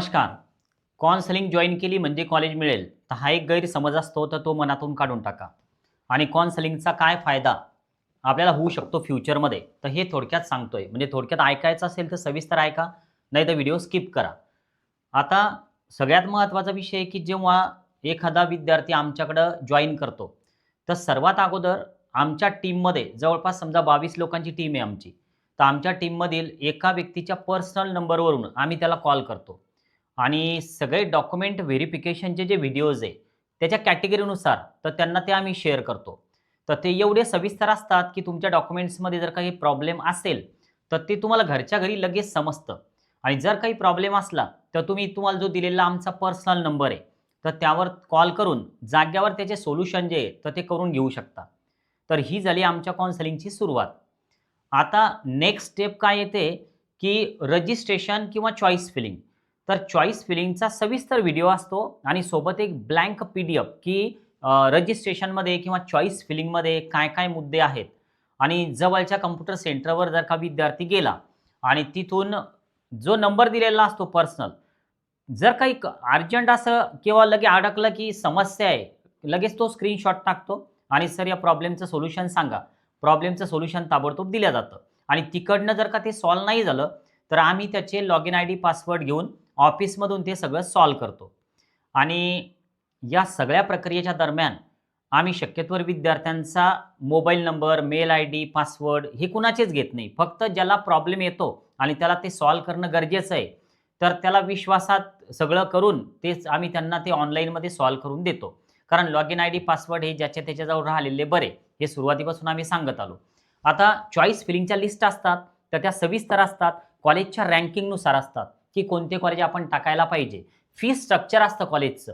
नमस्कार. Counselling join केली म्हणजे कॉलेज मिळेल, तर हा एक गैरसमज असतो, तर तो मनातून काढून टाका. आणि काउन्सिलिंगचा काय फायदा आपल्याला होऊ शकतो फ्युचरमध्ये, तर हे थोडक्यात सांगतोय. म्हणजे थोडक्यात ऐकायचं असेल तर सविस्तर ऐका, नाहीतर व्हिडिओ स्किप करा. आता सगळ्यात महत्त्वाचा विषय आहे, की जेव्हा एखादा विद्यार्थी आमच्याकडं जॉइन करतो, तर सर्वात अगोदर आमच्या टीममध्ये जवळपास समजा 22 लोकांची टीम आहे आमची. तर आमच्या टीममधील एका व्यक्तीच्या पर्सनल नंबरवरून आम्ही त्याला कॉल करतो. आणि सगळे डॉक्युमेंट व्हेरिफिकेशनचे जे व्हिडिओज आहे, त्याच्या कॅटेगरीनुसार तर त्यांना ते आम्ही शेअर करतो. तर ते एवढे सविस्तर असतात, की तुमच्या डॉक्युमेंट्समध्ये जर काही प्रॉब्लेम असेल, तर ते तुम्हाला घरच्या घरी लगेच समजतं. आणि जर काही प्रॉब्लेम असला, तर तुम्हाला जो दिलेला आमचा पर्सनल नंबर आहे, तर त्यावर कॉल करून जाग्यावर त्याचे सोल्युशन जे आहे, तर ते करून घेऊ शकता. तर ही झाली आमच्या काउन्सिलिंगची सुरुवात. आता नेक्स्ट स्टेप काय येते, की रजिस्ट्रेशन किंवा चॉईस फिलिंग. तर चॉईस फिलिंगचा सविस्तर व्हिडिओ असतो आणि सोबत एक ब्लँक पी-डी-एफ, की रजिस्ट्रेशनमध्ये किंवा चॉईस फिलिंगमध्ये काय-काय मुद्दे आहेत आणि जवळच्या कॉम्प्युटर सेंटरवर जर का विद्यार्थी गेला आणि तिथून जो नंबर दिलेला असतो पर्सनल, जर काही अर्जंट असं किंवा लगे अडकलं, की समस्या आहे, लगेच तो स्क्रीनशॉट टाकतो आणि "सर, या प्रॉब्लेमचं सोल्युशन सांगा." प्रॉब्लेमचं सोल्युशन ताबडतोब दिलं जातं आणि तिकडनं जर का ते सॉल्व्ह नाही झालं, तर आम्ही त्याचे लॉगिन आयडी, पासवर्ड घेऊन ऑफिसमधून ते सगळं सॉल्व्ह करतो. आणि या सगळ्या प्रक्रियेच्या दरम्यान आम्ही शक्यतोवर विद्यार्थ्यांचा mobile number, mail ID, password हे कुणाचेच घेत नाही. फक्त ज्याला प्रॉब्लेम येतो आणि त्याला ते सॉल्व्ह करणं गरजेचं आहे, तर त्याला विश्वासात सगळं करून तेच आम्ही त्यांना ते ऑनलाईनमध्ये सॉल्व्ह करून देतो. कारण लॉगिन आयडी, पासवर्ड हे ज्याच्या त्याच्याजवळ राहिलेले बरे, हे सुरुवातीपासून आम्ही सांगत आलो. आता चॉईस फिलिंगच्या लिस्ट असतात, तर त्या सविस्तर असतात. कॉलेजच्या रँकिंगनुसार असतात, की कोणते कॉलेज आपण टाकायला पाहिजे. फी स्ट्रक्चर असतं कॉलेजचं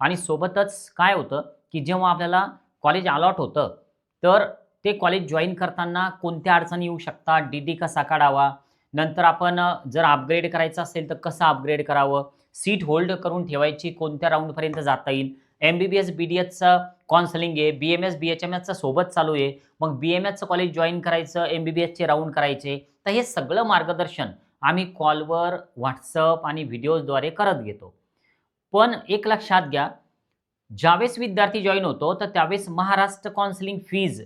आणि सोबतच काय होतं, की जेव्हा आपल्याला कॉलेज अलॉट होतं, तर ते कॉलेज जॉइन करताना कोणत्या अडचणी येऊ शकतात, डी-डी कसा काढावा, नंतर आपण जर अपग्रेड करायचं असेल, तर कसं अपग्रेड करावं, सीट होल्ड करून ठेवायची, कोणत्या राउंडपर्यंत जाता येईल, एम-बी-बी-एस, बी-डी-एसचं काउन्सिलिंग आहे, बी-एम-एस, बी-एच-एम-एसचं सोबत चालू आहे. मग बी-एम-एसचं कॉलेज जॉइन करायचं, एम-बी-बी-एसचे राउंड करायचे. तर हे सगळं मार्गदर्शन आम्ही कॉलवर, WhatsApp आणि व्हिडिओजद्वारे करत घेतो. पण एक लक्षात घ्या, ज्यावेळेस विद्यार्थी जॉइन होतो, तर त्यावेळेस महाराष्ट्र काउन्सिलिंग फीज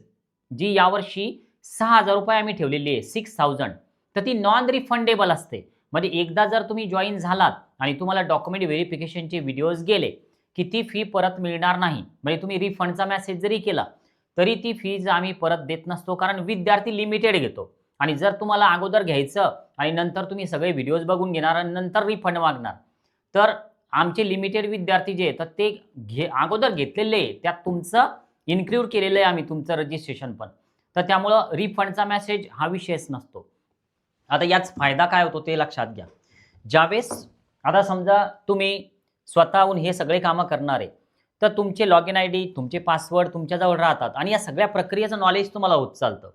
जी यावर्षी ₹6,000 आम्ही ठेवलेली आहे, 6,000 तर ती नॉन रिफंडेबल असते. म्हणजे एकदा जर तुम्ही जॉइन झालात आणि तुम्हाला डॉक्युमेंट व्हेरिफिकेशनचे व्हिडिओज गेले, की ती फी परत मिळणार नाही. म्हणजे तुम्ही रिफंडचा मेसेज जरी केला, तरी ती फीज आम्ही परत देत नसतो. कारण विद्यार्थी लिमिटेड घेतो आणि जर तुम्हाला अगोदर घ्यायचं आणि नंतर तुम्ही सगळे व्हिडिओज बघून घेणार आणि नंतर रिफंड मागणार, तर आमचे लिमिटेड विद्यार्थी जे आहेत, तर ते अगोदर घेतलेले आहे. त्यात तुमचं इन्क्लूड केलेलं आहे आम्ही तुमचं रजिस्ट्रेशन पण. तर त्यामुळं रिफंडचा मेसेज हा विषयच नसतो. आता याच फायदा काय होतो ते लक्षात घ्या. ज्यावेळेस आता समजा तुम्ही स्वतःहून हे सगळे कामं करणार आहे, तर तुमचे लॉगिन आयडी, तुमचे पासवर्ड तुमच्याजवळ राहतात आणि या सगळ्या प्रक्रियेचं नॉलेज तुम्हाला होत चालतं.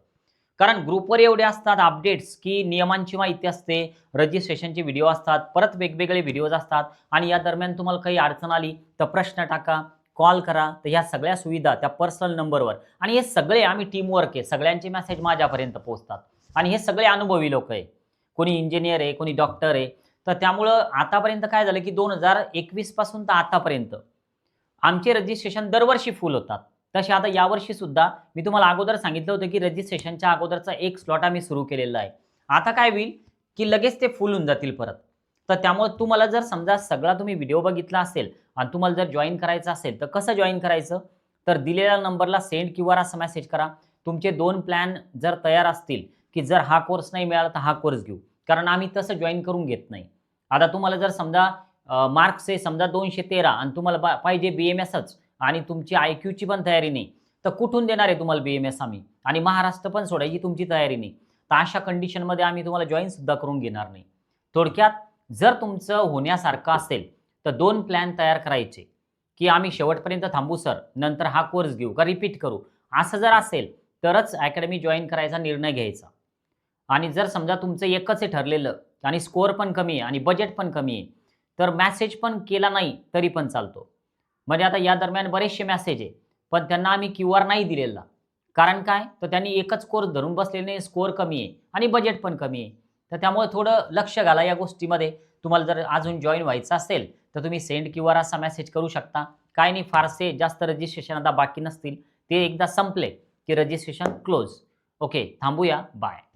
कारण ग्रुपवर एवढे असतात अपडेट्स, की नियमांची माहिती असते, रजिस्ट्रेशनचे व्हिडिओ असतात, परत वेगवेगळे व्हिडिओज असतात आणि या दरम्यान तुम्हाला काही अडचण आली, तर प्रश्न टाका, कॉल करा. तर ह्या सगळ्या सुविधा त्या पर्सनल नंबरवर आणि हे सगळे आम्ही टीमवर्क आहे. सगळ्यांचे मेसेज माझ्यापर्यंत पोहोचतात आणि हे सगळे अनुभवी लोकं आहे. कोणी इंजिनिअर आहे, कोणी डॉक्टर आहे. तर त्यामुळं आतापर्यंत काय झालं, की 2021 पासून तर आतापर्यंत आमचे रजिस्ट्रेशन दरवर्षी फुल होतात. तसे आता यावर्षीसुद्धा मी तुम्हाला अगोदर सांगितलं होतं, की रजिस्ट्रेशनच्या अगोदरचा एक स्लॉट आम्ही सुरू केलेला आहे. आता काय होईल, की लगेच ते फुल होऊन जातील परत. तर त्यामुळे तुम्हाला जर समजा सगळा तुम्ही व्हिडिओ बघितला असेल आणि तुम्हाला जर जॉइन करायचं असेल, तर कसं जॉइन करायचं? तर दिलेल्या नंबरला सेंड क्यूआर असा मेसेज करा. तुमचे 2 प्लॅन जर तयार असतील, की जर हा कोर्स नाही मिळाला, तर हा कोर्स घेऊ. कारण आम्ही तसं जॉइन करून घेत नाही. आता तुम्हाला जर समजा मार्क्स आहे समजा 213 आणि तुम्हाला पाहिजे बी-एम-एसच आणि तुमची आय-क्यूची पण तयारी नाही, तर कुठून देणार आहे तुम्हाला बी-एम-एस आम्ही? आणि महाराष्ट्र पण सोडायची तुमची तयारी नाही. तर अशा कंडिशनमध्ये आम्ही तुम्हाला जॉइनसुद्धा करून घेणार नाही. थोडक्यात जर तुमचं होण्यासारखं असेल, तर 2 प्लॅन तयार करायचे, की आम्ही शेवटपर्यंत थांबू सर, नंतर हा कोर्स घेऊ का रिपीट करू? असं जर असेल, तरच अकॅडमी जॉइन करायचा निर्णय घ्यायचा. आणि जर समजा तुमचं एकच आहे ठरलेलं आणि स्कोअर पण कमी आहे आणि बजेट पण कमी आहे, तर मेसेज पण केला नाही तरी पण चालतो. म्हणजे आता या दरम्यान बरेचसे मेसेज आहे, पण त्यांना आम्ही क्यूआर नाही दिलेला. कारण काय? तर त्यांनी एकच कोर्स धरून बसलेले, स्कोअर कमी आहे आणि बजेट पण कमी आहे. तर त्यामुळे थोडं लक्ष घाला या गोष्टीमध्ये. तुम्हाला जर अजून जॉईन व्हायचं असेल तर तुम्ही सेंड क्यूआर असा मेसेज करू शकता. काय नाही, फारसे जास्त रजिस्ट्रेशन आता बाकी नसतील. ते एकदा संपले की रजिस्ट्रेशन क्लोज. ओके, थांबूया. बाय.